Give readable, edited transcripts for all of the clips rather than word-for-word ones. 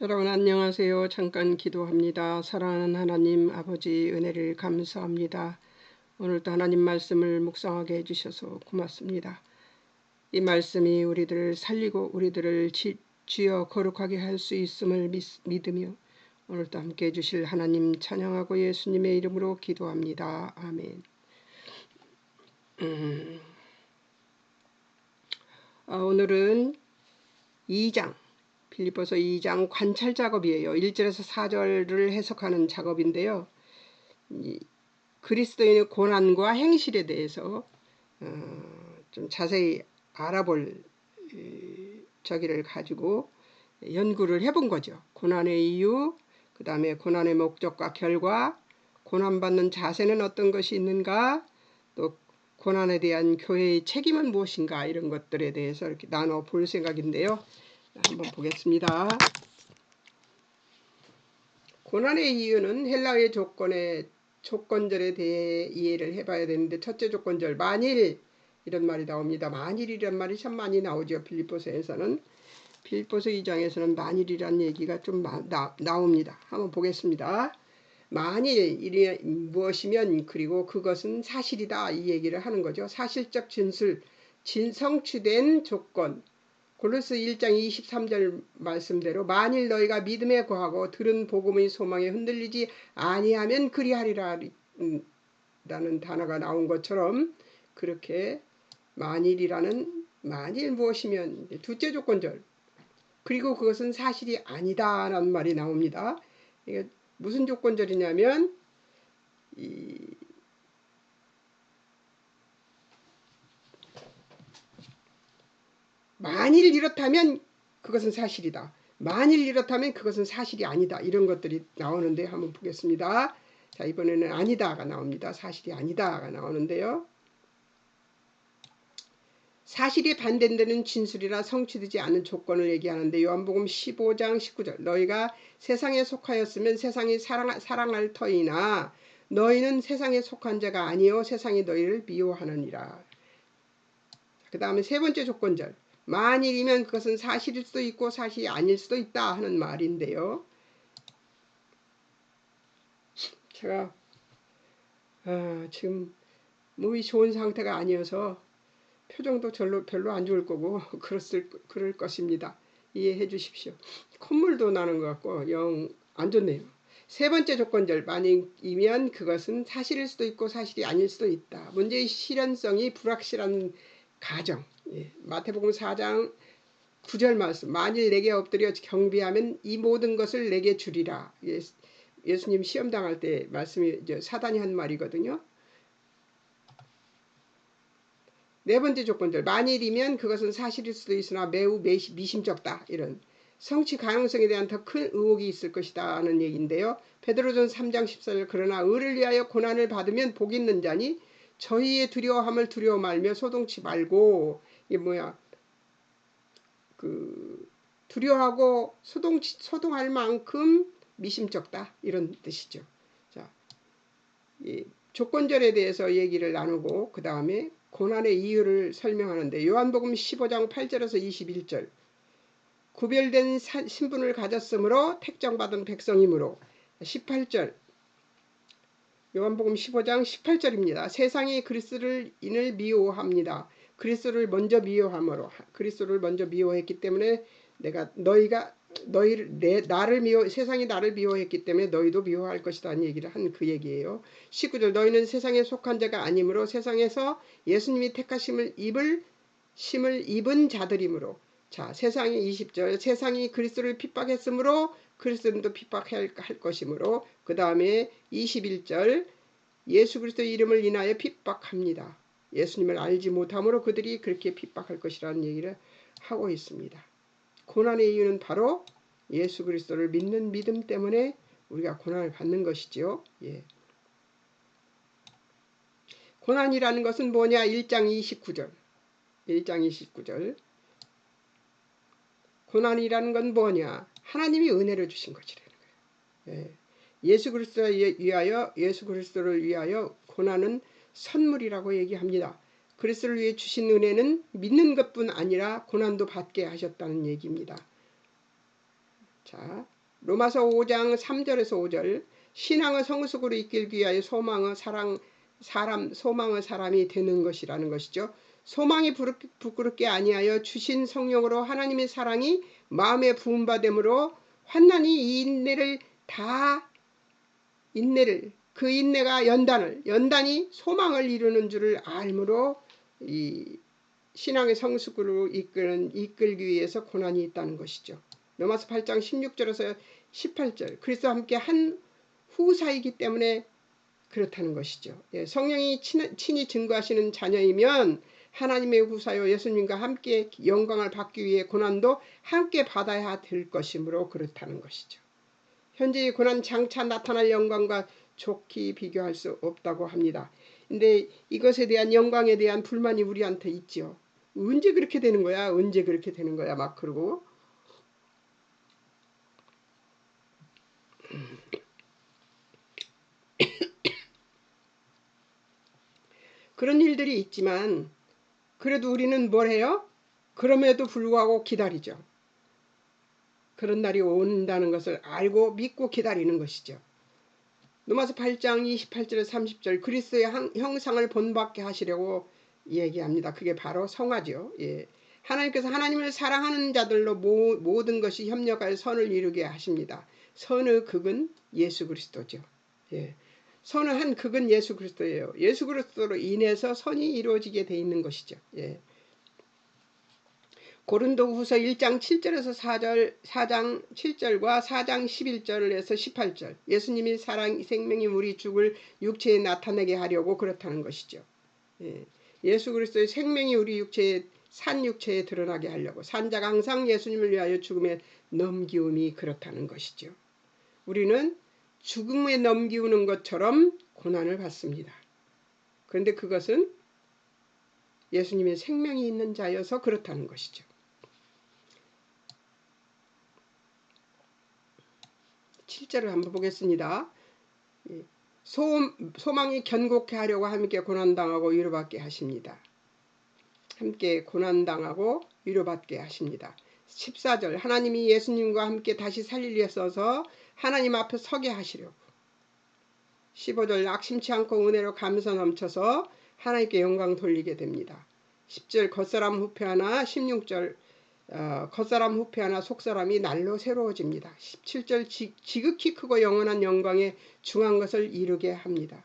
여러분 안녕하세요. 잠깐 기도합니다. 사랑하는 하나님 아버지 은혜를 감사합니다. 오늘도 하나님 말씀을 묵상하게 해주셔서 고맙습니다. 이 말씀이 우리들을 살리고 우리들을 지어 거룩하게 할 수 있음을 믿으며 오늘도 함께 해주실 하나님 찬양하고 예수님의 이름으로 기도합니다. 아멘. 오늘은 2장 빌립보서 2장 관찰 작업이에요. 1절에서 4절을 해석하는 작업인데요. 그리스도인의 고난과 행실에 대해서 좀 자세히 알아볼 저기를 가지고 연구를 해본 거죠. 고난의 이유, 그 다음에 고난의 목적과 결과, 고난받는 자세는 어떤 것이 있는가, 또 고난에 대한 교회의 책임은 무엇인가, 이런 것들에 대해서 이렇게 나눠 볼 생각인데요. 한번 보겠습니다. 고난의 이유는 헬라어의 조건절에 대해 이해를 해봐야 되는데, 첫째 조건절 만일 이런 말이 나옵니다. 만일이란 말이 참 많이 나오죠. 빌립보서에서는. 빌립보서 2장에서는 만일이란 얘기가 좀 나옵니다. 한번 보겠습니다. 만일 무엇이면 그리고 그것은 사실이다, 이 얘기를 하는 거죠. 사실적 진술, 성취된 조건. 골로새 1장 23절 말씀대로 만일 너희가 믿음에 거하고 들은 복음의 소망에 흔들리지 아니하면 그리하리라 라는 단어가 나온 것처럼, 그렇게 만일이라는 만일 무엇이면 둘째 조건절, 그리고 그것은 사실이 아니다 라는 말이 나옵니다. 이게 무슨 조건절이냐면 만일 이렇다면 그것은 사실이다, 만일 이렇다면 그것은 사실이 아니다, 이런 것들이 나오는데 한번 보겠습니다. 자, 이번에는 아니다가 나옵니다. 사실이 아니다가 나오는데요. 사실이 반대되는 진술이나 성취되지 않은 조건을 얘기하는데, 요한복음 15장 19절 너희가 세상에 속하였으면 세상이 사랑할 터이나 너희는 세상에 속한 자가 아니요 세상이 너희를 미워하느니라. 그 다음에 세 번째 조건절, 만일이면 그것은 사실일 수도 있고 사실이 아닐 수도 있다 하는 말인데요. 제가 지금 몸이 좋은 상태가 아니어서 표정도 별로 안 좋을 거고 그럴 것입니다. 이해해 주십시오. 콧물도 나는 것 같고 영 안 좋네요. 세 번째 조건절, 만일이면 그것은 사실일 수도 있고 사실이 아닐 수도 있다. 문제의 실현성이 불확실한 가정. 마태복음 4장 9절 말씀, 만일 내게 엎드려 경배하면 이 모든 것을 내게 주리라. 예수님 시험 당할 때 말씀이 사단이 한 말이거든요. 네 번째 조건절, 만일이면 그것은 사실일 수도 있으나 매우 미심쩍다, 이런 성취 가능성에 대한 더 큰 의혹이 있을 것이다 하는 얘기인데요. 베드로전서 3장 14절 그러나 의를 위하여 고난을 받으면 복 있는 자니 저희의 두려워함을 두려워 말며 소동치 말고, 이게 뭐야, 두려워하고 소동할 만큼 미심쩍다, 이런 뜻이죠. 자, 이 조건절에 대해서 얘기를 나누고 그 다음에 고난의 이유를 설명하는데, 요한복음 15장 8절에서 21절 구별된 신분을 가졌으므로 택정받은 백성이므로. 18절 요한복음 15장 18절입니다. 세상이 그리스도를 인을 미워합니다. 그리스도를 먼저 미워했기 때문에 세상이 나를 미워했기 때문에 너희도 미워할 것이다 얘기를 한 그 얘기예요. 19절 너희는 세상에 속한 자가 아니므로 세상에서 예수님이 택하심을 입은 자들이므로. 자, 세상이 20절 세상이 그리스도를 핍박했으므로 그리스도도 핍박할 것이므로. 그 다음에 21절 예수 그리스도의 이름을 인하여 핍박합니다. 예수님을 알지 못함으로 그들이 그렇게 핍박할 것이라는 얘기를 하고 있습니다. 고난의 이유는 바로 예수 그리스도를 믿는 믿음 때문에 우리가 고난을 받는 것이죠. 고난이라는 것은 뭐냐? 1장 29절 고난이라는 건 뭐냐? 하나님이 은혜를 주신 것이라는 거예요. 예수 그리스도를 위하여 고난은 선물이라고 얘기합니다. 그리스도를 위해 주신 은혜는 믿는 것뿐 아니라 고난도 받게 하셨다는 얘기입니다. 자, 로마서 5장 3절에서 5절 신앙의 성숙으로 이끌기 위하여 소망의 사람이 되는 것이라는 것이죠. 소망이 부끄럽게 아니하여 주신 성령으로 하나님의 사랑이 마음에 부음받음으로 환난이 이 인내를 그 인내가 연단이 소망을 이루는 줄을 알므로 이 신앙의 성숙으로 이끌기 위해서 고난이 있다는 것이죠. 로마서 8장 16절에서 18절 그리스도와 함께 한 후사이기 때문에 그렇다는 것이죠. 예, 성령이 친히 증거하시는 자녀이면 하나님의 후사요 예수님과 함께 영광을 받기 위해 고난도 함께 받아야 될 것이므로 그렇다는 것이죠. 현재의 고난 장차 나타날 영광과 좋게 비교할 수 없다고 합니다. 근데 이것에 대한 영광에 대한 불만이 우리한테 있죠. 언제 그렇게 되는 거야? 언제 그렇게 되는 거야? 막 그러고 그런 일들이 있지만 그래도 우리는 뭘 해요? 그럼에도 불구하고 기다리죠. 그런 날이 온다는 것을 알고 믿고 기다리는 것이죠. 로마서 8장 28절에서 30절 그리스도의 형상을 본받게 하시려고 얘기합니다. 그게 바로 성화죠. 예. 하나님께서 하나님을 사랑하는 자들로 모든 것이 협력하여 선을 이루게 하십니다. 선의 극은 예수 그리스도죠. 예. 선의 한 극은 예수 그리스도예요. 예수 그리스도로 인해서 선이 이루어지게 돼 있는 것이죠. 예. 고린도후서 1장 7절에서 4장 7절과 4장 11절에서 18절 예수님이 생명이 우리 죽을 육체에 나타내게 하려고 그렇다는 것이죠. 예. 예수 그리스도의 생명이 우리 산 육체에 드러나게 하려고 산자가 항상 예수님을 위하여 죽음에 넘기움이 그렇다는 것이죠. 우리는 죽음에 넘기우는 것처럼 고난을 받습니다. 그런데 그것은 예수님의 생명이 있는 자여서 그렇다는 것이죠. 7절을 한번 보겠습니다. 소망이 견고케 하려고 함께 고난당하고 위로받게 하십니다. 함께 고난당하고 위로받게 하십니다. 14절 하나님이 예수님과 함께 다시 살리셔서 하나님 앞에 서게 하시려고 15절 낙심치 않고 은혜로 감사 넘쳐서 하나님께 영광 돌리게 됩니다. 10절 겉사람 후패 하나 16절 겉사람 후패 하나 속사람이 날로 새로워집니다. 17절 지극히 크고 영원한 영광에 중한 것을 이루게 합니다.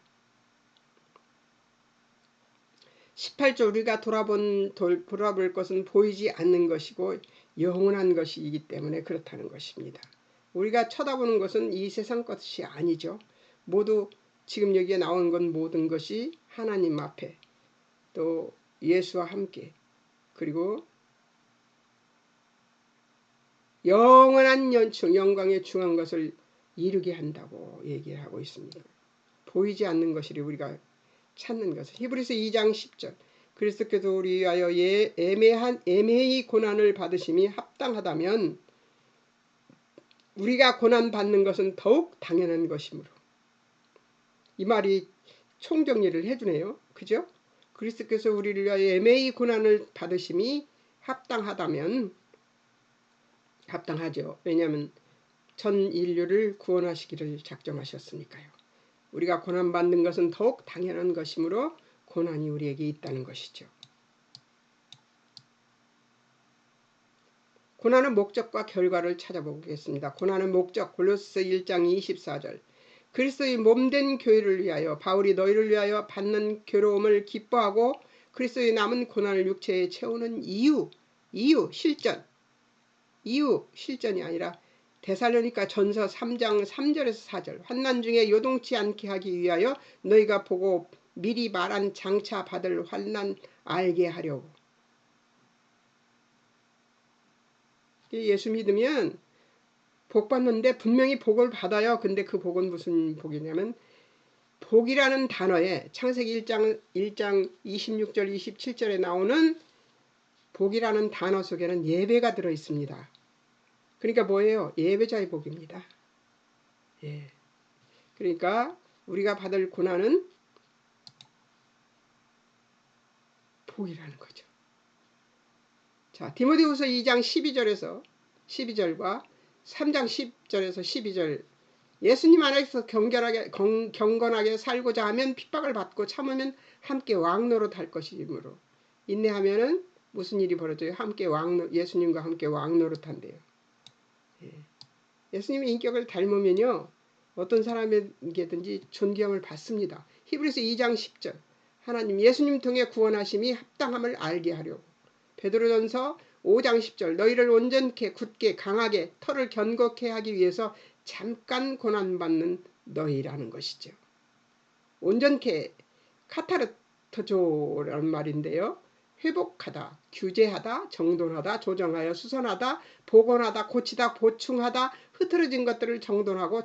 18절 우리가 돌아볼 것은 보이지 않는 것이고 영원한 것이기 때문에 그렇다는 것입니다. 우리가 쳐다보는 것은 이 세상 것이 아니죠. 모두 지금 여기에 나온 건 모든 것이 하나님 앞에 또 예수와 함께 그리고 영원한 영광에 중한 것을 이루게 한다고 얘기를 하고 있습니다. 보이지 않는 것이래 우리가 찾는 것을. 히브리서 2장 10절 그리스도께서 우리 위하여 애매히 고난을 받으심이 합당하다면 우리가 고난받는 것은 더욱 당연한 것이므로. 이 말이 총정리를 해주네요. 그죠? 그리스도께서 우리를 위하여 애매히 고난을 받으심이 합당하다면 합당하죠. 왜냐하면 전 인류를 구원하시기를 작정하셨으니까요. 우리가 고난받는 것은 더욱 당연한 것이므로 고난이 우리에게 있다는 것이죠. 고난의 목적과 결과를 찾아보겠습니다. 고난의 목적 골로새 1장 24절 그리스도의 몸된 교회를 위하여 바울이 너희를 위하여 받는 괴로움을 기뻐하고 그리스도의 남은 고난을 육체에 채우는 실전이 아니라 데살로니가 전서 3장 3절에서 4절 환난 중에 요동치 않게 하기 위하여 너희가 보고 미리 말한 장차 받을 환난 알게 하려고. 예수 믿으면 복 받는데 분명히 복을 받아요. 근데 그 복은 무슨 복이냐면 복이라는 단어에 창세기 1장 26절 27절에 나오는 복이라는 단어 속에는 예배가 들어 있습니다. 그러니까 뭐예요? 예배자의 복입니다. 예. 그러니까 우리가 받을 고난은 복이라는 거죠. 자, 디모데후서 2장 12절과 3장 10절에서 12절 예수님 안에서 경건하게 살고자 하면 핍박을 받고 참으면 함께 왕노릇 할 것이므로 인내하면은 무슨 일이 벌어져요? 함께 예수님과 함께 왕노릇 한대요. 예수님의 인격을 닮으면요 어떤 사람에게든지 존경을 받습니다. 히브리서 2장 10절 하나님 예수님 통해 구원하심이 합당함을 알게 하려고. 베드로전서 5장 10절 너희를 온전케 굳게 강하게 털을 견고케 하기 위해서 잠깐 고난받는 너희라는 것이죠. 온전케 카타르토조라는 말인데요. 회복하다, 규제하다, 정돈하다, 조정하여 수선하다, 복원하다, 고치다, 보충하다, 흐트러진 것들을 정돈하고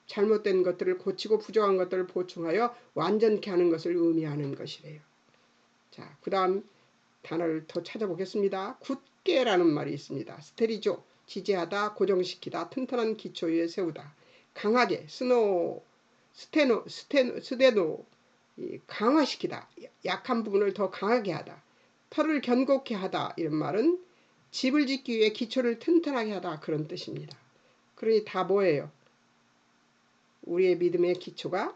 잘못된 것들을 고치고 부족한 것들을 보충하여 완전케 하는 것을 의미하는 것이래요. 자, 그 다음 단어를 더 찾아보겠습니다. 굳게라는 말이 있습니다. 스테리조, 지지하다, 고정시키다, 튼튼한 기초 위에 세우다. 강하게, 스데노, 강화시키다, 약한 부분을 더 강하게 하다. 털을 견고케 하다 이런 말은 집을 짓기 위해 기초를 튼튼하게 하다 그런 뜻입니다. 그러니 다 뭐예요? 우리의 믿음의 기초가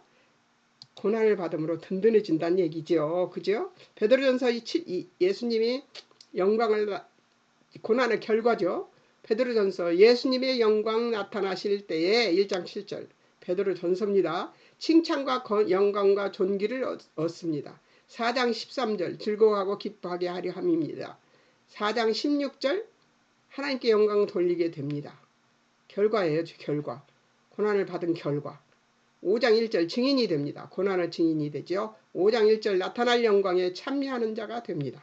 고난을 받음으로 든든해진다는 얘기죠. 그죠? 베드로전서 예수님이 고난의 결과죠. 베드로전서 예수님의 영광 나타나실 때에 1장 7절 베드로전서입니다. 칭찬과 영광과 존귀를 얻습니다. 4장 13절 즐거워하고 기뻐하게 하려 함입니다. 4장 16절 하나님께 영광 돌리게 됩니다. 결과예요. 결과. 고난을 받은 결과. 5장 1절 증인이 됩니다. 고난의 증인이 되죠. 5장 1절 나타날 영광에 참여하는 자가 됩니다.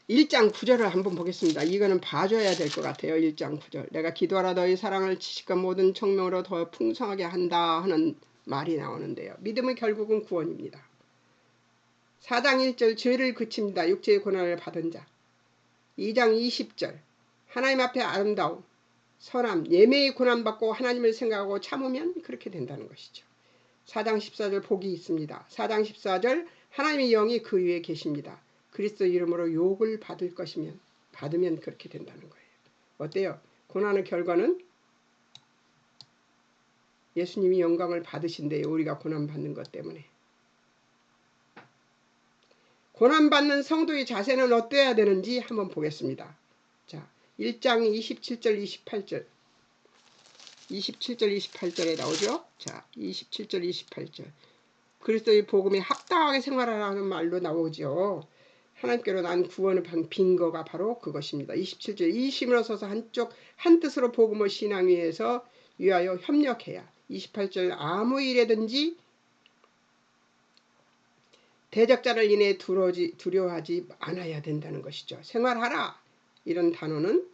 (1장 9절을) 한번 보겠습니다. 이거는 봐줘야 될 것 같아요. 1장 9절 내가 기도하라 너희 사랑을 지식과 모든 청명으로 더 풍성하게 한다 하는 말이 나오는데요. 믿음의 결국은 구원입니다. 4장 1절 죄를 그칩니다. 육체의 고난을 받은 자. 2장 20절 하나님 앞에 아름다움, 선함, 예매의 고난받고 하나님을 생각하고 참으면 그렇게 된다는 것이죠. 4장 14절 복이 있습니다. 4장 14절 하나님의 영이 그 위에 계십니다. 그리스도 이름으로 욕을 받으면 그렇게 된다는 거예요. 어때요? 고난의 결과는 예수님이 영광을 받으신대요. 우리가 고난받는 것 때문에. 고난받는 성도의 자세는 어때야 되는지 한번 보겠습니다. 자, 1장 27절 28절 27절 28절에 나오죠. 자, 27절 28절 그리스도의 복음에 합당하게 생활하라는 말로 나오죠. 하나님께로 난 구원을 빈 거가 바로 그것입니다. 27절 이심으로 서서 한 뜻으로 복음을 신앙 위하여 협력해야. 28절 아무 일에든지 대적자를 인해 두려워하지 않아야 된다는 것이죠. 생활하라 이런 단어는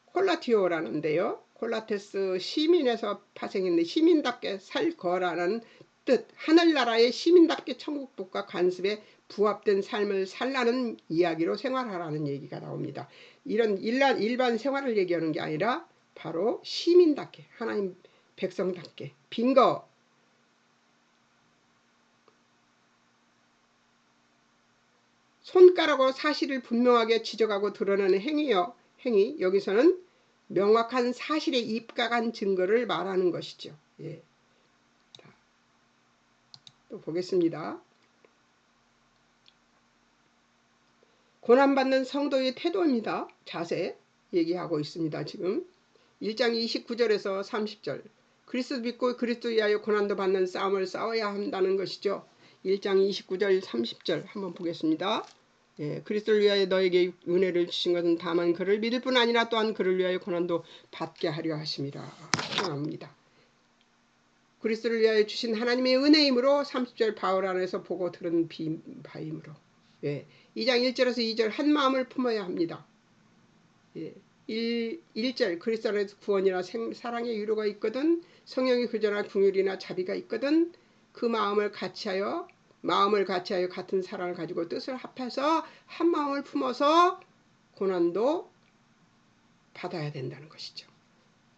콜라티오라는데요. 콜라테스 시민에서 파생했는데 시민답게 살 거라는 뜻. 하늘나라의 시민답게 천국복과 관습에 부합된 삶을 살라는 이야기로 생활하라는 얘기가 나옵니다. 이런 일반 생활을 얘기하는 게 아니라 바로 시민답게 하나님 백성답게 빈거. 손가락으로 사실을 분명하게 지적하고 드러내는 행위요. 행위. 여기서는 명확한 사실에 입각한 증거를 말하는 것이죠. 예. 또 보겠습니다. 고난받는 성도의 태도입니다. 자세 얘기하고 있습니다. 지금 1장 29절에서 30절 그리스도 믿고 그리스도 위하여 고난도 받는 싸움을 싸워야 한다는 것이죠. 1장 29절 30절 한번 보겠습니다. 예, 그리스도를 위하여 너에게 은혜를 주신 것은 다만 그를 믿을 뿐 아니라 또한 그를 위하여 고난도 받게 하려 하심이라 나옵니다. 그리스도를 위하여 주신 하나님의 은혜이므로 30절 바울 안에서 보고 들은 바이므로. 예, 2장 1절에서 2절 한 마음을 품어야 합니다. 예, 1절 그리스도 안에서 구원이나 사랑의 위로가 있거든 성령의 교제나 긍휼이나 자비가 있거든 그 마음을 같이 하여 같은 사랑을 가지고 뜻을 합해서 한 마음을 품어서 고난도 받아야 된다는 것이죠.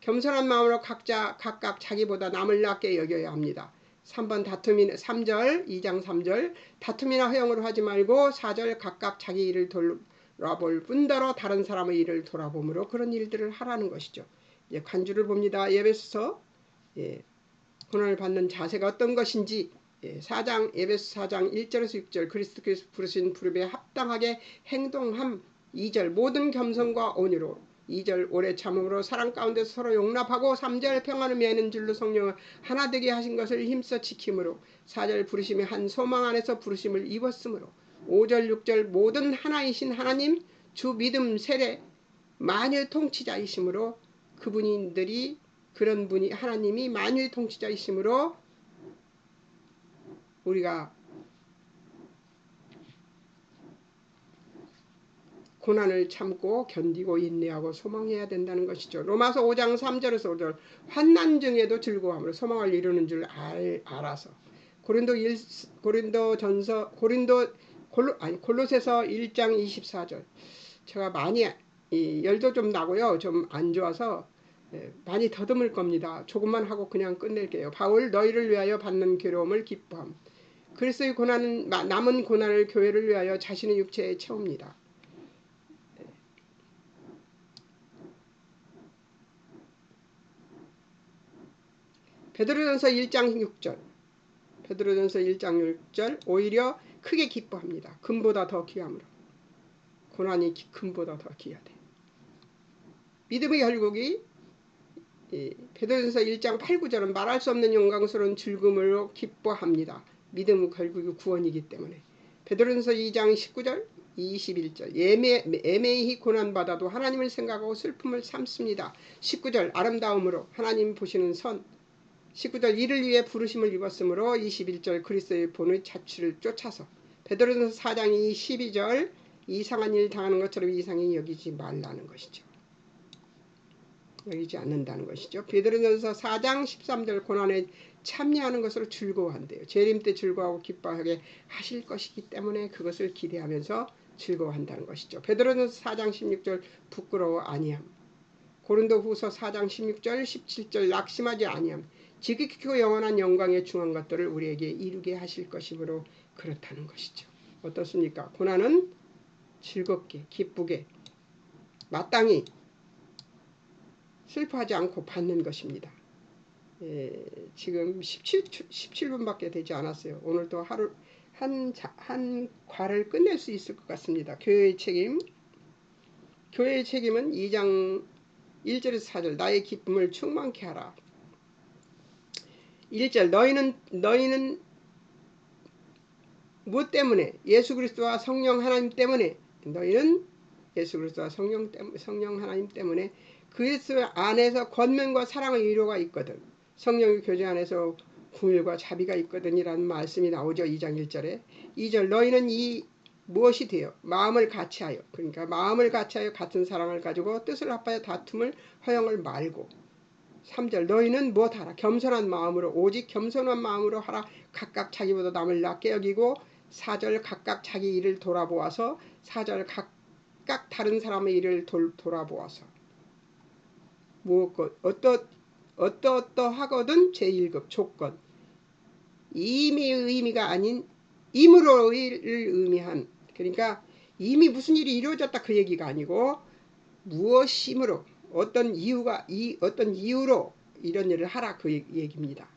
겸손한 마음으로 각각 자기보다 남을 낮게 여겨야 합니다. 3번 3절 2장 3절 다툼이나 허용으로 하지 말고 4절 각각 자기 일을 돌아볼 뿐더러 다른 사람의 일을 돌아보므로 그런 일들을 하라는 것이죠. 예, 간주를 봅니다. 예배소서 고난을 받는 자세가 어떤 것인지 4장 에베소 4장 1절에서 6절 그리스도께서 부르신 부름에 합당하게 행동함 2절 모든 겸손과 온유로 2절 오래 참음으로 사랑 가운데서 서로 용납하고 3절 평안을 맺는 줄로 성령을 하나 되게 하신 것을 힘써 지킴으로 4절 부르심의 한 소망 안에서 부르심을 입었으므로 5절 6절 모든 하나이신 하나님 주 믿음 세례 만유의 통치자이시므로 그분들이 그런 분이 하나님이 만유의 통치자이시므로 우리가 고난을 참고 견디고 인내하고 소망해야 된다는 것이죠. 로마서 5장 3절에서 5절 환난 중에도 즐거움으로 소망을 이루는 줄 알아서 골로새서 1장 24절 제가 많이 열도 좀 나고요. 좀 안 좋아서 많이 더듬을 겁니다. 조금만 하고 그냥 끝낼게요. 바울 너희를 위하여 받는 괴로움을 기뻐함. 그리스도의 고난은 남은 고난을 교회를 위하여 자신의 육체에 채웁니다. 베드로전서 1장 6절 베드로전서 1장 6절 오히려 크게 기뻐합니다. 금보다 더 귀함으로 고난이 금보다 더 귀하대. 믿음의 결국이 베드로전서 1장 8, 9절은 말할 수 없는 영광스러운 즐거움으로 기뻐합니다. 믿음의 결국이 구원이기 때문에. 베드로전서 2장 19절 21절 애매히 고난받아도 하나님을 생각하고 슬픔을 참습니다. 19절 아름다움으로 하나님 보시는 선 19절 이를 위해 부르심을 입었으므로 21절 그리스도의 본의 자취를 쫓아서 베드로전서 4장 12절 이상한 일 당하는 것처럼 이상히 여기지 말라는 것이죠. 여기지 않는다는 것이죠. 베드로전서 4장 13절 고난에 참여하는 것으로 즐거워한대요. 재림 때 즐거워하고 기뻐하게 하실 것이기 때문에 그것을 기대하면서 즐거워한다는 것이죠. 베드로전서 4장 16절 부끄러워 아니함. 고린도후서 4장 16절 17절 낙심하지 아니함. 지극히고 영원한 영광에 중한 것들을 우리에게 이루게 하실 것이므로 그렇다는 것이죠. 어떻습니까? 고난은 즐겁게 기쁘게 마땅히 슬퍼하지 않고 받는 것입니다. 지금 17분밖에 되지 않았어요. 오늘도 하루 한 과를 끝낼 수 있을 것 같습니다. 교회의 책임은 2장 1절에서 4절 나의 기쁨을 충만케 하라. 1절 너희는 무엇 때문에? 예수 그리스도와 성령 하나님 때문에. 너희는 예수 그리스도와 성령 하나님 때문에 그리스도 안에서 권면과 사랑의 위로가 있거든. 성령의 교제 안에서 긍휼과 자비가 있거든 이라는 말씀이 나오죠. 2장 1절에. 2절 너희는 이 무엇이 되어 마음을 같이하여 그러니까 마음을 같이하여 같은 사랑을 가지고 뜻을 합하여 다툼을 허용을 말고 3절 너희는 무엇하라 겸손한 마음으로 오직 겸손한 마음으로 하라 각각 자기보다 남을 낮게 여기고 4절 각각 자기 일을 돌아보아서 4절 각각 다른 사람의 일을 돌아보아서 무엇것 어떠하거든 제1급 조건 임의의 의미가 아닌 임으로를 의미한 그러니까 이미 무슨 일이 이루어졌다 그 얘기가 아니고 무엇이므로 어떤 이유로 이런 일을 하라 그 얘기입니다.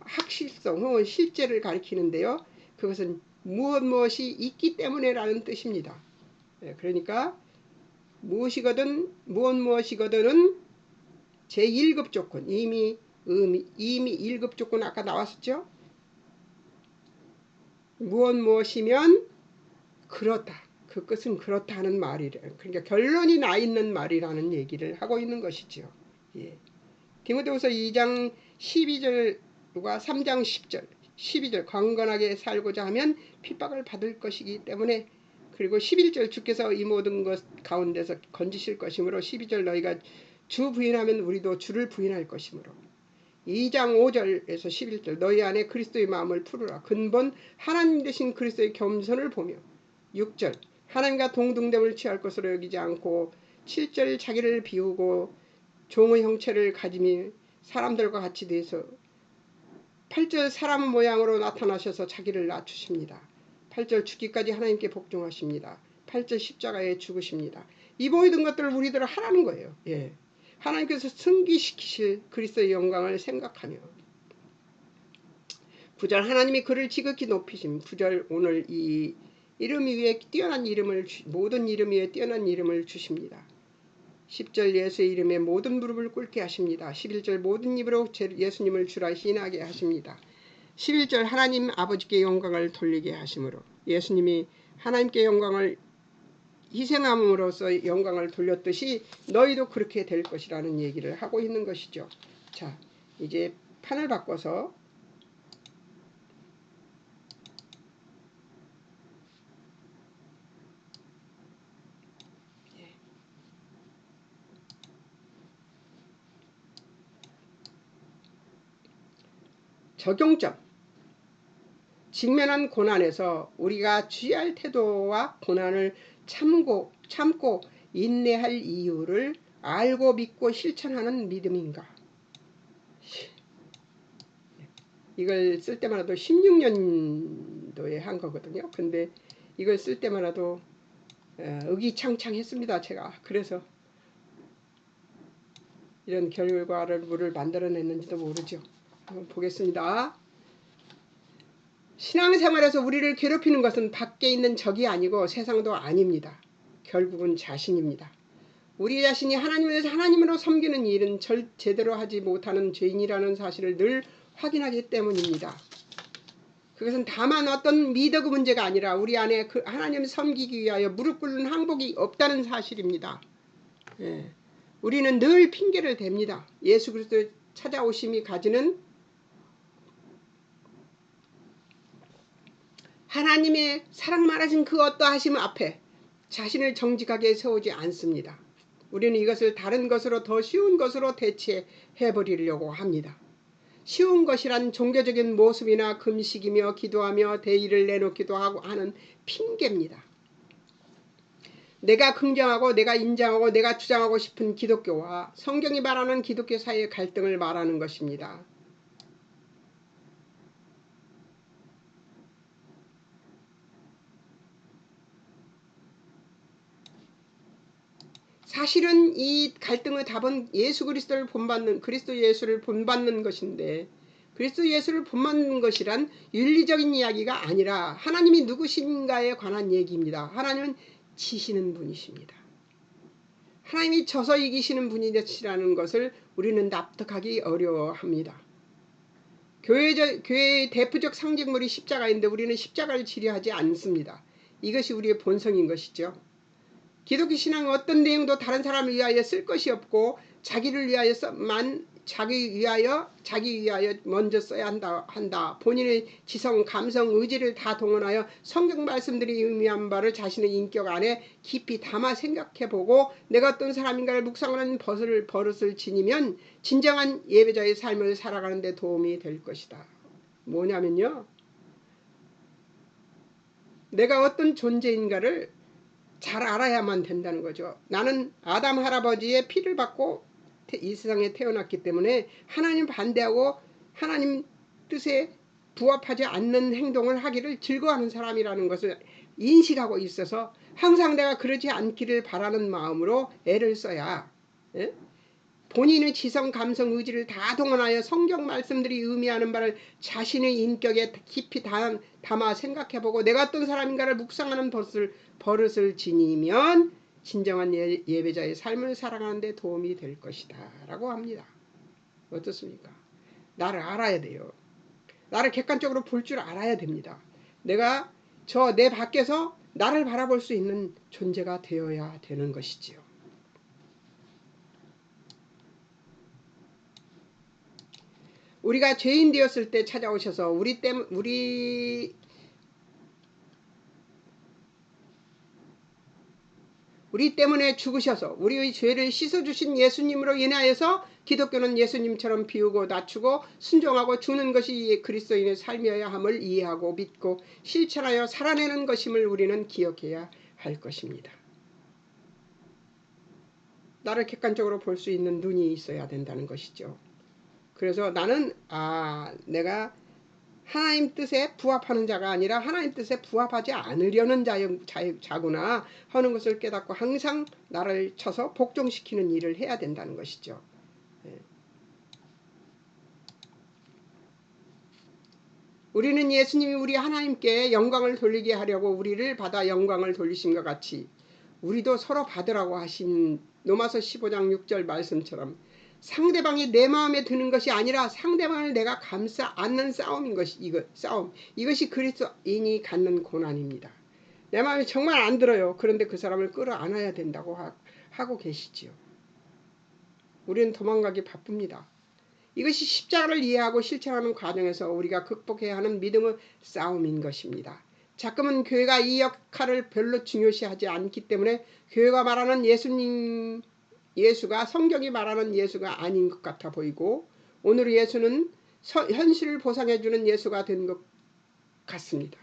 확실성 혹은 실제를 가리키는데요. 그것은 무엇이 있기 때문에라는 뜻입니다. 그러니까 무엇이거든은 제1급 조건 이미 1급 조건 아까 나왔었죠. 무엇이면 그렇다. 그 끝은 그렇다는 말이래. 그러니까 결론이 나 있는 말이라는 얘기를 하고 있는 것이죠. 예. 디모데후서 2장 12절과 3장 10절 12절 강건하게 살고자 하면 핍박을 받을 것이기 때문에 그리고 11절 주께서 이 모든 것 가운데서 건지실 것이므로 12절 너희가 주 부인하면 우리도 주를 부인할 것이므로 2장 5절에서 11절 너희 안에 그리스도의 마음을 풀으라. 근본 하나님 되신 그리스도의 겸손을 보며 6절 하나님과 동등됨을 취할 것으로 여기지 않고 7절 자기를 비우고 종의 형체를 가지며 사람들과 같이 돼서 8절 사람 모양으로 나타나셔서 자기를 낮추십니다. 8절 죽기까지 하나님께 복종하십니다. 8절 십자가에 죽으십니다. 이 모든 것들을 우리들은 하라는 거예요. 예. 하나님께서 승기시키실 그리스도의 영광을 생각하며 9절 하나님이 그를 지극히 높이심. 9절 오늘 이 이름 위에 뛰어난 이름을 모든 이름 위에 뛰어난 이름을 주십니다. 10절 예수의 이름에 모든 무릎을 꿇게 하십니다. 11절 모든 입으로 예수님을 주라 시인하게 하십니다. 11절 하나님 아버지께 영광을 돌리게 하심으로 예수님이 하나님께 영광을 희생함으로써 영광을 돌렸듯이 너희도 그렇게 될 것이라는 얘기를 하고 있는 것이죠. 자, 이제 판을 바꿔서 적용점. 직면한 고난에서 우리가 취할 태도와 고난을 참고 인내할 이유를 알고 믿고 실천하는 믿음인가. 이걸 쓸 때마다도 16년도에 한 거거든요. 근데 이걸 쓸 때마다도 의기창창했습니다. 제가. 그래서 이런 결과를 만들어냈는지도 모르죠. 한번 보겠습니다. 신앙생활에서 우리를 괴롭히는 것은 밖에 있는 적이 아니고 세상도 아닙니다. 결국은 자신입니다. 우리 자신이 하나님으로 섬기는 일은 제대로 하지 못하는 죄인이라는 사실을 늘 확인하기 때문입니다. 그것은 다만 어떤 미덕의 문제가 아니라 우리 안에 그 하나님을 섬기기 위하여 무릎 꿇는 항복이 없다는 사실입니다. 예. 우리는 늘 핑계를 댑니다. 예수 그리스도의 찾아오심이 가지는 하나님의 사랑 말하신 그 어떠하심 앞에 자신을 정직하게 세우지 않습니다. 우리는 이것을 다른 것으로 더 쉬운 것으로 대체해버리려고 합니다. 쉬운 것이란 종교적인 모습이나 금식이며 기도하며 대의를 내놓기도 하고 하는 핑계입니다. 내가 긍정하고 내가 인정하고 내가 주장하고 싶은 기독교와 성경이 말하는 기독교 사이의 갈등을 말하는 것입니다. 사실은 이 갈등의 답은 예수 그리스도를 본받는 그리스도 예수를 본받는 것인데 그리스도 예수를 본받는 것이란 윤리적인 이야기가 아니라 하나님이 누구신가에 관한 얘기입니다. 하나님은 지시는 분이십니다. 하나님이 져서 이기시는 분이시라는 것을 우리는 납득하기 어려워합니다. 교회의 대표적 상징물이 십자가인데 우리는 십자가를 지려하지 않습니다. 이것이 우리의 본성인 것이죠. 기독교 신앙은 어떤 내용도 다른 사람을 위하여 쓸 것이 없고 자기를 위하여만 자기 위하여 먼저 써야 한다. 본인의 지성, 감성, 의지를 다 동원하여 성경 말씀들이 의미한 바를 자신의 인격 안에 깊이 담아 생각해보고 내가 어떤 사람인가를 묵상하는 버릇을 지니면 진정한 예배자의 삶을 살아가는 데 도움이 될 것이다. 뭐냐면요. 내가 어떤 존재인가를 잘 알아야만 된다는 거죠. 나는 아담 할아버지의 피를 받고 이 세상에 태어났기 때문에 하나님 반대하고 하나님 뜻에 부합하지 않는 행동을 하기를 즐거워하는 사람이라는 것을 인식하고 있어서 항상 내가 그러지 않기를 바라는 마음으로 애를 써야 본인의 지성, 감성, 의지를 다 동원하여 성경 말씀들이 의미하는 바를 자신의 인격에 깊이 담아 생각해보고 내가 어떤 사람인가를 묵상하는 버릇을 지니면 진정한 예배자의 삶을 살아가는 데 도움이 될 것이다 라고 합니다. 어떻습니까? 나를 알아야 돼요. 나를 객관적으로 볼 줄 알아야 됩니다. 내가 내 밖에서 나를 바라볼 수 있는 존재가 되어야 되는 것이지요. 우리가 죄인 되었을 때 찾아오셔서 우리 때문에 죽으셔서 우리의 죄를 씻어주신 예수님으로 인하여서 기독교는 예수님처럼 비우고 낮추고 순종하고 주는 것이 그리스도인의 삶이어야 함을 이해하고 믿고 실천하여 살아내는 것임을 우리는 기억해야 할 것입니다. 나를 객관적으로 볼 수 있는 눈이 있어야 된다는 것이죠. 그래서 나는 내가 하나님 뜻에 부합하는 자가 아니라 하나님 뜻에 부합하지 않으려는 자구나 하는 것을 깨닫고 항상 나를 쳐서 복종시키는 일을 해야 된다는 것이죠. 우리는 예수님이 우리 하나님께 영광을 돌리게 하려고 우리를 받아 영광을 돌리심과 같이 우리도 서로 받으라고 하신 로마서 15장 6절 말씀처럼 상대방이 내 마음에 드는 것이 아니라 상대방을 내가 감싸 안는 싸움인 것이 이것이 그리스도인이 갖는 고난입니다. 내 마음이 정말 안 들어요. 그런데 그 사람을 끌어안아야 된다고 하고 계시지요. 우리는 도망가기 바쁩니다. 이것이 십자가를 이해하고 실천하는 과정에서 우리가 극복해야 하는 믿음의 싸움인 것입니다. 자꾸만 교회가 이 역할을 별로 중요시하지 않기 때문에 교회가 말하는 예수가 성경이 말하는 예수가 아닌 것 같아 보이고 오늘 예수는 현실을 보상해주는 예수가 된 것 같습니다.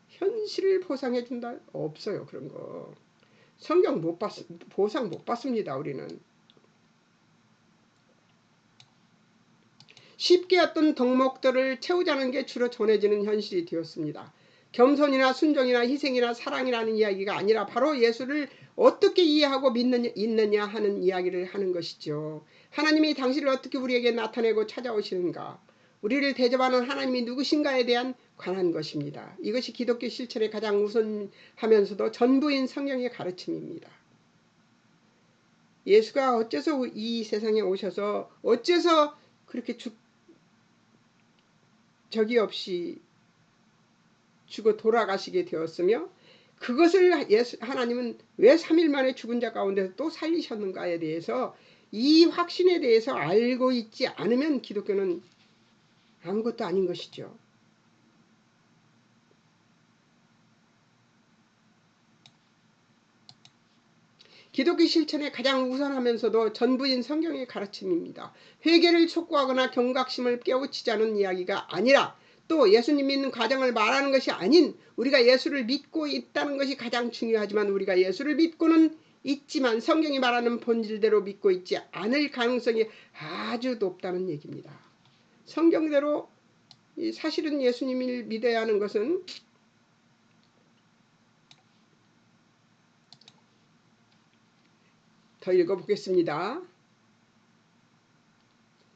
현실을 보상해준다? 없어요. 그런 거. 성경 보상 못 받습니다. 우리는. 쉽게 어떤 덕목들을 채우자는 게 주로 전해지는 현실이 되었습니다. 겸손이나 순종이나 희생이나 사랑이라는 이야기가 아니라 바로 예수를 어떻게 이해하고 있느냐 하는 이야기를 하는 것이죠. 하나님이 당신을 어떻게 우리에게 나타내고 찾아오시는가, 우리를 대접하는 하나님이 누구신가에 대한 관한 것입니다. 이것이 기독교 실천의 가장 우선하면서도 전부인 성경의 가르침입니다. 예수가 어째서 이 세상에 오셔서 어째서 그렇게 적이 없이 죽어 돌아가시게 되었으며 그것을 하나님은 왜 3일 만에 죽은 자 가운데서 또 살리셨는가에 대해서 이 확신에 대해서 알고 있지 않으면 기독교는 아무것도 아닌 것이죠. 기독교 실천에 가장 우선하면서도 전부인 성경의 가르침입니다. 회개를 촉구하거나 경각심을 깨우치자는 이야기가 아니라 또 예수님 믿는 과정을 말하는 것이 아닌 우리가 예수를 믿고 있다는 것이 가장 중요하지만 우리가 예수를 믿고는 있지만 성경이 말하는 본질대로 믿고 있지 않을 가능성이 아주 높다는 얘기입니다. 성경대로 사실은 예수님을 믿어야 하는 것은 더 읽어보겠습니다.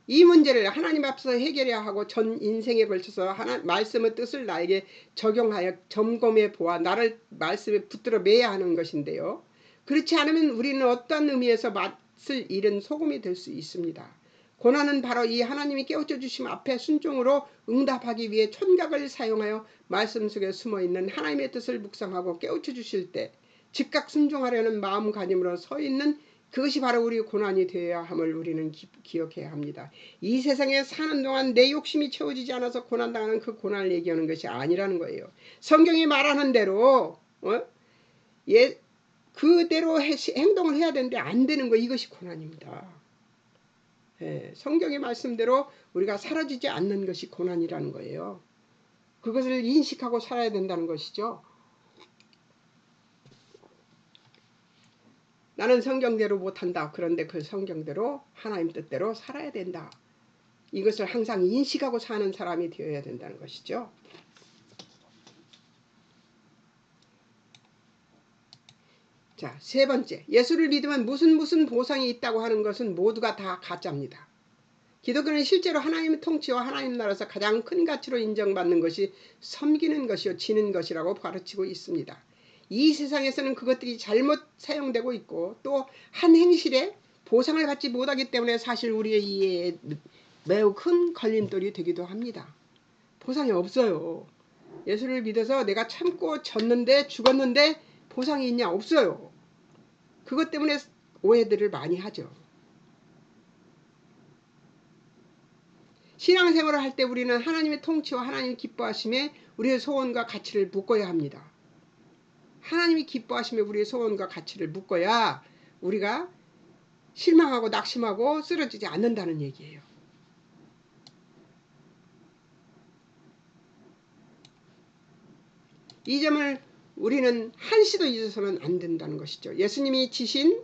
이 문제를 하나님 앞에서 해결해야 하고 전 인생에 걸쳐서 말씀의 뜻을 나에게 적용하여 점검해 보아 나를 말씀에 붙들어 매야 하는 것인데요. 그렇지 않으면 우리는 어떠한 의미에서 맛을 잃은 소금이 될 수 있습니다. 고난은 바로 이 하나님이 깨우쳐 주심 앞에 순종으로 응답하기 위해 촌각을 사용하여 말씀 속에 숨어있는 하나님의 뜻을 묵상하고 깨우쳐 주실 때 즉각 순종하려는 마음가짐으로 서 있는 그것이 바로 우리 고난이 되어야 함을 우리는 기억해야 합니다. 이 세상에 사는 동안 내 욕심이 채워지지 않아서 고난당하는 그 고난을 얘기하는 것이 아니라는 거예요. 성경이 말하는 대로 그대로 행동을 해야 되는데 안 되는 거 이것이 고난입니다. 성경의 말씀대로 우리가 사라지지 않는 것이 고난이라는 거예요. 그것을 인식하고 살아야 된다는 것이죠. 나는 성경대로 못한다. 그런데 그 성경대로 하나님 뜻대로 살아야 된다. 이것을 항상 인식하고 사는 사람이 되어야 된다는 것이죠. 자, 세 번째, 예수를 믿으면 무슨 보상이 있다고 하는 것은 모두가 다 가짜입니다. 기독교는 실제로 하나님의 통치와 하나님 나라에서 가장 큰 가치로 인정받는 것이 섬기는 것이요 지는 것이라고 가르치고 있습니다. 이 세상에서는 그것들이 잘못 사용되고 있고 또 한 행실에 보상을 받지 못하기 때문에 사실 우리의 이해에 매우 큰 걸림돌이 되기도 합니다. 보상이 없어요. 예수를 믿어서 내가 참고 졌는데 죽었는데 보상이 있냐? 없어요. 그것 때문에 오해들을 많이 하죠. 신앙생활을 할 때 우리는 하나님의 통치와 하나님의 기뻐하심에 우리의 소원과 가치를 묶어야 합니다. 하나님이 기뻐하심에 우리의 소원과 가치를 묶어야 우리가 실망하고 낙심하고 쓰러지지 않는다는 얘기예요. 이 점을 우리는 한시도 잊어서는 안 된다는 것이죠. 예수님이 지신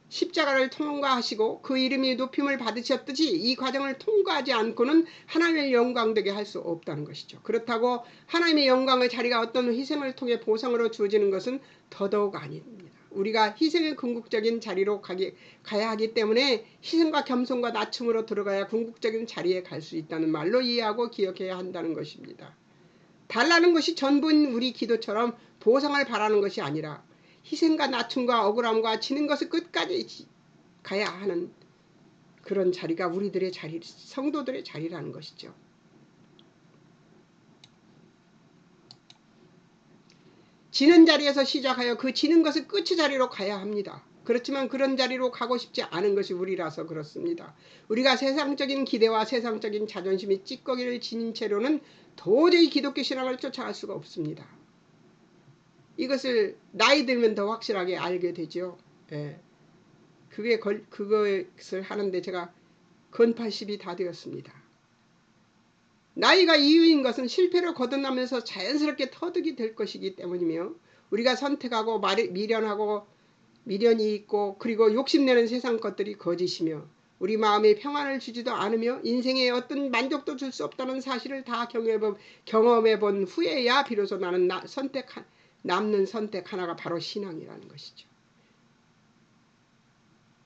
십자가를 통과하시고 그 이름이 높임을 받으셨듯이 이 과정을 통과하지 않고는 하나님의 영광되게 할 수 없다는 것이죠. 그렇다고 하나님의 영광의 자리가 어떤 희생을 통해 보상으로 주어지는 것은 더더욱 아닙니다. 우리가 희생의 궁극적인 자리로 가야 하기 때문에 희생과 겸손과 낮춤으로 들어가야 궁극적인 자리에 갈 수 있다는 말로 이해하고 기억해야 한다는 것입니다. 달라는 것이 전부인 우리 기도처럼 보상을 바라는 것이 아니라 희생과 낮춤과 억울함과 지는 것을 끝까지 가야 하는 그런 자리가 우리들의 자리, 성도들의 자리라는 것이죠. 지는 자리에서 시작하여 그 지는 것을 끝의 자리로 가야 합니다. 그렇지만 그런 자리로 가고 싶지 않은 것이 우리라서 그렇습니다. 우리가 세상적인 기대와 세상적인 자존심이 찌꺼기를 지닌 채로는 도저히 기독교 신앙을 쫓아갈 수가 없습니다. 이것을 나이 들면 더 확실하게 알게 되죠. 예. 그것을 하는데 제가 근 80이 다 되었습니다. 나이가 이유인 것은 실패를 거듭나면서 자연스럽게 터득이 될 것이기 때문이며 우리가 선택하고 미련이 있고 그리고 욕심내는 세상 것들이 거짓이며 우리 마음에 평안을 주지도 않으며 인생에 어떤 만족도 줄 수 없다는 사실을 다 경험해 본 후에야 비로소 나는 남는 선택 하나가 바로 신앙이라는 것이죠.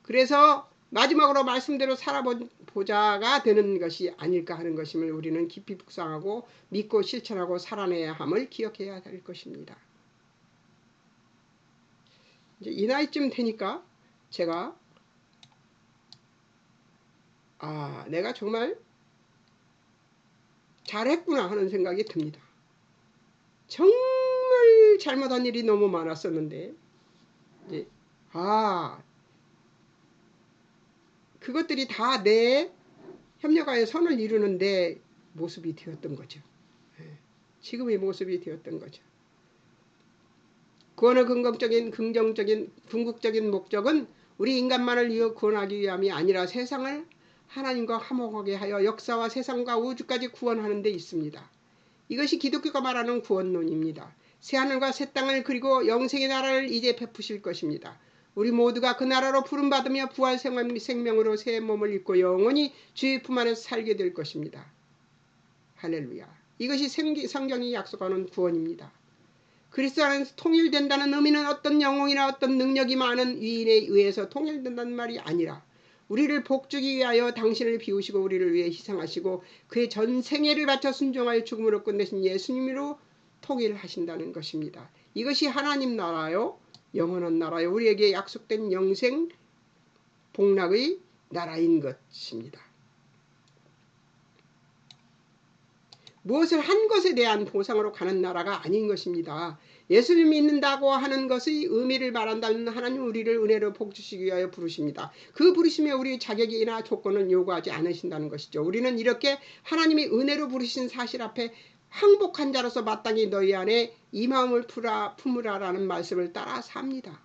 그래서 마지막으로 말씀대로 살아보자가 되는 것이 아닐까 하는 것임을 우리는 깊이 묵상하고 믿고 실천하고 살아내야 함을 기억해야 할 것입니다. 이제 이 나이쯤 되니까 제가 내가 정말 잘했구나 하는 생각이 듭니다. 정말 잘못한 일이 너무 많았었는데 이제 그것들이 다 내 협력하여 선을 이루는 데 모습이 되었던 거죠. 지금의 모습이 되었던 거죠. 구원의 긍정적인 궁극적인 목적은 우리 인간만을 위해 구원하기 위함이 아니라 세상을 하나님과 화목하게 하여 역사와 세상과 우주까지 구원하는 데 있습니다. 이것이 기독교가 말하는 구원론입니다. 새하늘과 새 땅을 그리고 영생의 나라를 이제 베푸실 것입니다. 우리 모두가 그 나라로 부름받으며 부활 생명으로 새 몸을 입고 영원히 주의 품 안에서 살게 될 것입니다. 할렐루야. 이것이 성경이 약속하는 구원입니다. 그리스도 안에서 통일된다는 의미는 어떤 영웅이나 어떤 능력이 많은 위인에 의해서 통일된다는 말이 아니라 우리를 복주기 위하여 당신을 비우시고 우리를 위해 희생하시고 그의 전 생애를 바쳐 순종하여 죽음으로 끝내신 예수님으로 통일하신다는 것입니다. 이것이 하나님 나라요, 영원한 나라요, 우리에게 약속된 영생 복락의 나라인 것입니다. 무엇을 한 것에 대한 보상으로 가는 나라가 아닌 것입니다. 예수를 믿는다고 하는 것의 의미를 말한다면 하나님 우리를 은혜로 복주시기 위하여 부르십니다. 그 부르심에 우리 자격이나 조건은 요구하지 않으신다는 것이죠. 우리는 이렇게 하나님이 은혜로 부르신 사실 앞에 항복한 자로서 마땅히 너희 안에 이 마음을 품으라라는 말씀을 따라 삽니다.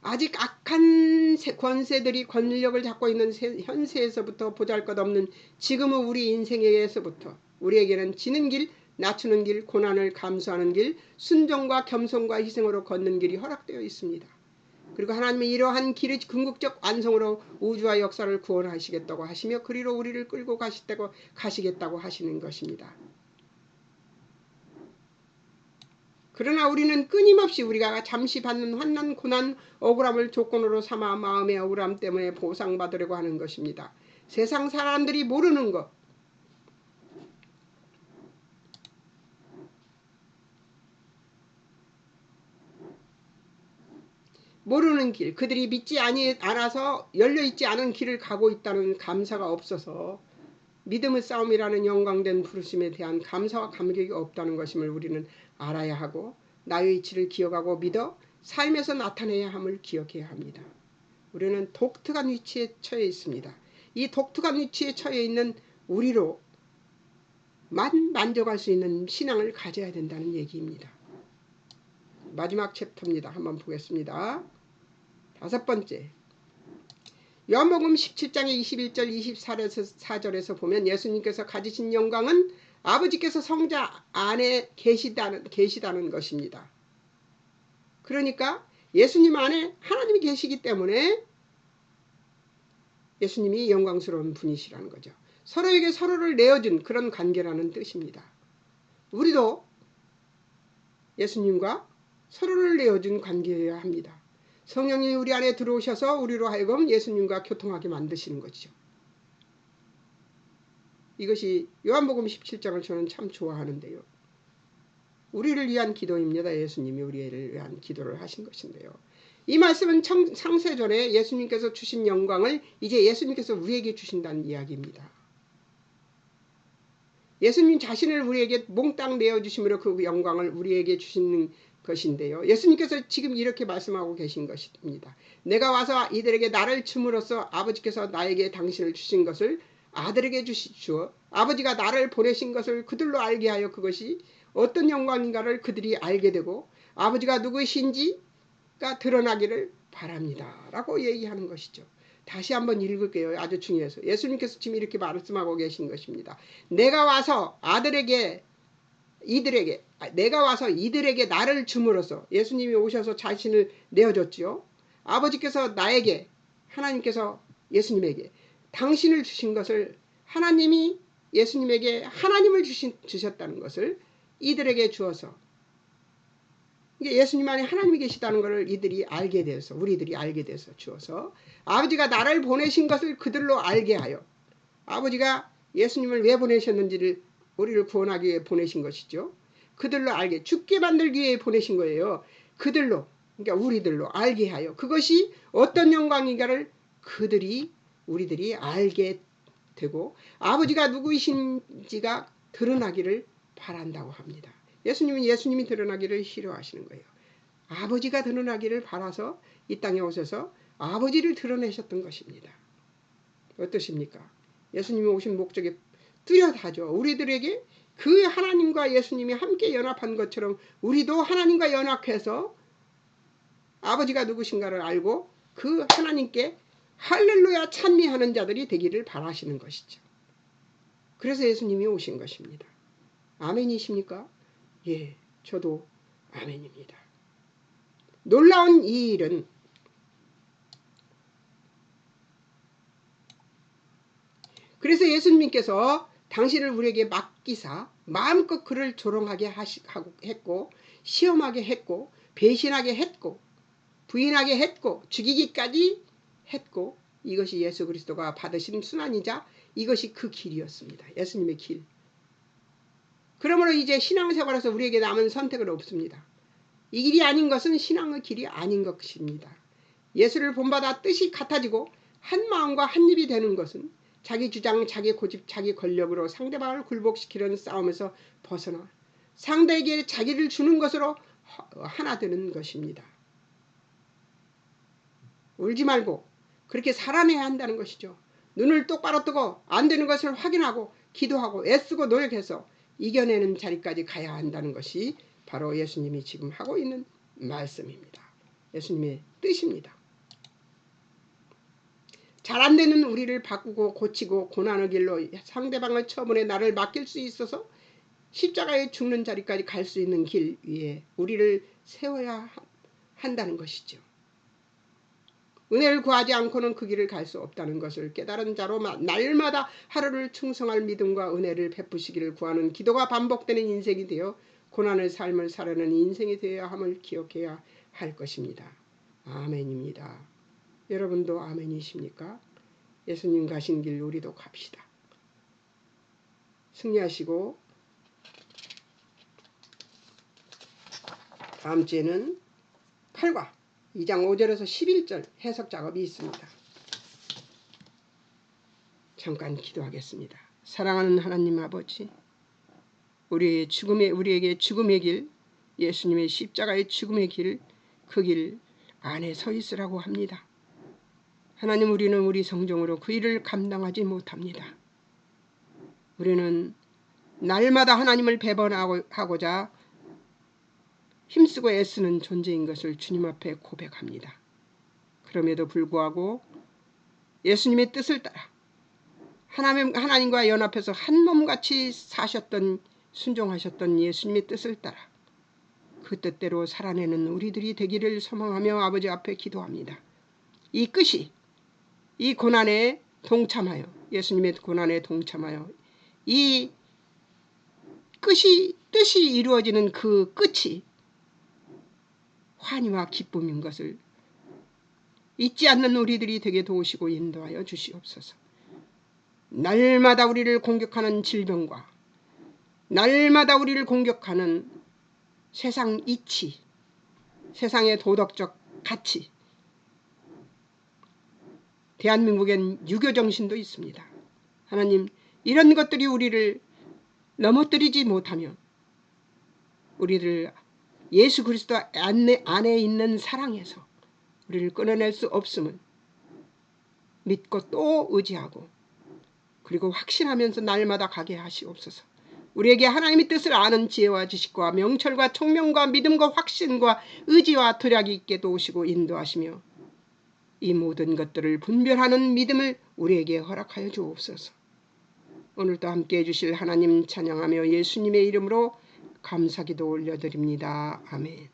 아직 악한 권세들이 권력을 잡고 있는 현세에서부터 보잘것없는 지금의 우리 인생에서부터 우리에게는 지는 길, 낮추는 길, 고난을 감수하는 길, 순종과 겸손과 희생으로 걷는 길이 허락되어 있습니다. 그리고 하나님은 이러한 길의 궁극적 완성으로 우주와 역사를 구원하시겠다고 하시며 그리로 우리를 끌고 가시겠다고 하시는 것입니다. 그러나 우리는 끊임없이 우리가 잠시 받는 환난, 고난, 억울함을 조건으로 삼아 마음의 억울함 때문에 보상받으려고 하는 것입니다. 세상 사람들이 모르는 것, 모르는 길, 그들이 믿지 않아서 열려있지 않은 길을 가고 있다는 감사가 없어서 믿음의 싸움이라는 영광된 부르심에 대한 감사와 감격이 없다는 것임을 우리는 알아야 하고 나의 이치를 기억하고 믿어 삶에서 나타내야 함을 기억해야 합니다. 우리는 독특한 위치에 처해 있습니다. 이 독특한 위치에 처해 있는 우리로만 만족할 수 있는 신앙을 가져야 된다는 얘기입니다. 마지막 챕터입니다. 한번 보겠습니다. 5번째, 요한복음 17장의 21절 24절에서 보면 예수님께서 가지신 영광은 아버지께서 성자 안에 계시다는 것입니다. 그러니까 예수님 안에 하나님이 계시기 때문에 예수님이 영광스러운 분이시라는 거죠. 서로에게 서로를 내어준 그런 관계라는 뜻입니다. 우리도 예수님과 서로를 내어준 관계여야 합니다. 성령이 우리 안에 들어오셔서 우리로 하여금 예수님과 교통하게 만드시는 것이죠. 이것이 요한복음 17장을 저는 참 좋아하는데요. 우리를 위한 기도입니다. 예수님이 우리를 위한 기도를 하신 것인데요. 이 말씀은 창세전에 예수님께서 주신 영광을 이제 예수님께서 우리에게 주신다는 이야기입니다. 예수님 자신을 우리에게 몽땅 내어주심으로 그 영광을 우리에게 주시는 것인데요. 예수님께서 지금 이렇게 말씀하고 계신 것입니다. 내가 와서 이들에게 나를 줌으로써 아버지께서 나에게 당신을 주신 것을 아들에게 주시오. 아버지가 나를 보내신 것을 그들로 알게 하여 그것이 어떤 영광인가를 그들이 알게 되고 아버지가 누구이신지가 드러나기를 바랍니다. 라고 얘기하는 것이죠. 다시 한번 읽을게요. 아주 중요해서. 예수님께서 지금 이렇게 말씀하고 계신 것입니다. 내가 와서 이들에게 나를 줌으로써 예수님이 오셔서 자신을 내어줬죠. 아버지께서 나에게 하나님께서 예수님에게 당신을 주신 것을 하나님이 예수님에게 하나님을 주셨다는 것을 이들에게 주어서 예수님 안에 하나님이 계시다는 것을 우리들이 알게 돼서 주어서 아버지가 나를 보내신 것을 그들로 알게 하여 아버지가 예수님을 왜 보내셨는지를 우리를 구원하기 위해 보내신 것이죠. 그들로 알게 죽게 만들기 위해 보내신 거예요. 그들로 그러니까 우리들로 알게 하여 그것이 어떤 영광인가를 우리들이 알게 되고 아버지가 누구이신지가 드러나기를 바란다고 합니다. 예수님이 드러나기를 싫어하시는 거예요. 아버지가 드러나기를 바라서 이 땅에 오셔서 아버지를 드러내셨던 것입니다. 어떠십니까? 예수님이 오신 목적이 뚜렷하죠. 우리들에게 그 하나님과 예수님이 함께 연합한 것처럼 우리도 하나님과 연합해서 아버지가 누구신가를 알고 그 하나님께 할렐루야 찬미하는 자들이 되기를 바라시는 것이죠. 그래서 예수님이 오신 것입니다. 아멘이십니까? 예, 저도 아멘입니다. 놀라운 이 일은 그래서 예수님께서 당신을 우리에게 맡기사 마음껏 그를 조롱하게 했고 시험하게 했고 배신하게 했고 부인하게 했고 죽이기까지 했고 이것이 예수 그리스도가 받으신 순환이자 이것이 그 길이었습니다. 예수님의 길. 그러므로 이제 신앙생활에서 우리에게 남은 선택은 없습니다. 이 길이 아닌 것은 신앙의 길이 아닌 것입니다. 예수를 본받아 뜻이 같아지고 한 마음과 한 입이 되는 것은 자기 주장, 자기 고집, 자기 권력으로 상대방을 굴복시키려는 싸움에서 벗어나 상대에게 자기를 주는 것으로 하나 되는 것입니다. 울지 말고 그렇게 살아내야 한다는 것이죠. 눈을 똑바로 뜨고 안 되는 것을 확인하고 기도하고 애쓰고 노력해서 이겨내는 자리까지 가야 한다는 것이 바로 예수님이 지금 하고 있는 말씀입니다. 예수님의 뜻입니다. 잘 안 되는 우리를 바꾸고 고치고 고난의 길로 상대방의 처분에 나를 맡길 수 있어서 십자가에 죽는 자리까지 갈 수 있는 길 위에 우리를 세워야 한다는 것이죠. 은혜를 구하지 않고는 그 길을 갈 수 없다는 것을 깨달은 자로 날마다 하루를 충성할 믿음과 은혜를 베푸시기를 구하는 기도가 반복되는 인생이 되어 고난의 삶을 살아내는 인생이 되어야 함을 기억해야 할 것입니다. 아멘입니다. 여러분도 아멘이십니까? 예수님 가신 길 우리도 갑시다. 승리하시고 다음 주에는 8과 2장 5절에서 11절 해석 작업이 있습니다. 잠깐 기도하겠습니다. 사랑하는 하나님 아버지, 우리에게 죽음의 길, 예수님의 십자가의 죽음의 길, 그 길 안에 서 있으라고 합니다. 하나님, 우리는 우리 성정으로 그 일을 감당하지 못합니다. 우리는 날마다 하나님을 배반하고자 힘쓰고 애쓰는 존재인 것을 주님 앞에 고백합니다. 그럼에도 불구하고 예수님의 뜻을 따라 하나님과 연합해서 한 몸같이 사셨던 순종하셨던 예수님의 뜻을 따라 그 뜻대로 살아내는 우리들이 되기를 소망하며 아버지 앞에 기도합니다. 이 끝이 이 고난에 동참하여 예수님의 고난에 동참하여 이 뜻이 이루어지는 그 끝이 환희와 기쁨인 것을 잊지 않는 우리들이 되게 도우시고 인도하여 주시옵소서. 날마다 우리를 공격하는 질병과 날마다 우리를 공격하는 세상 이치, 세상의 도덕적 가치, 대한민국엔 유교정신도 있습니다. 하나님, 이런 것들이 우리를 넘어뜨리지 못하며 우리를 예수 그리스도 안에 있는 사랑에서 우리를 끊어낼 수 없음을 믿고 또 의지하고 그리고 확신하면서 날마다 가게 하시옵소서. 우리에게 하나님의 뜻을 아는 지혜와 지식과 명철과 총명과 믿음과 확신과 의지와 도략이 있게 도우시고 인도하시며 이 모든 것들을 분별하는 믿음을 우리에게 허락하여 주옵소서. 오늘도 함께해 주실 하나님 찬양하며 예수님의 이름으로 감사기도 올려드립니다. 아멘.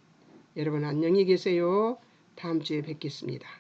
여러분 안녕히 계세요. 다음 주에 뵙겠습니다.